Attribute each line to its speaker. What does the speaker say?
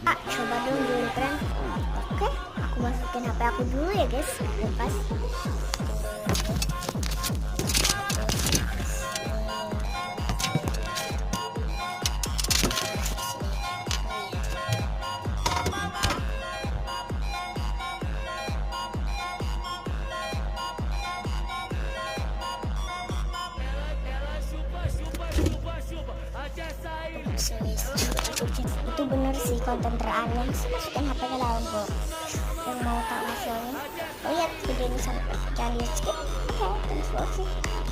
Speaker 1: Coba dong join prank. Oke, aku masukin HP aku dulu ya guys, kulkas. Itu bener sih konten teraneh. Masukin HP ke dalam kulkas. Yang mau tahu hasilnya lihat video ini sampai jangan di skip. Oke, thanks for watching.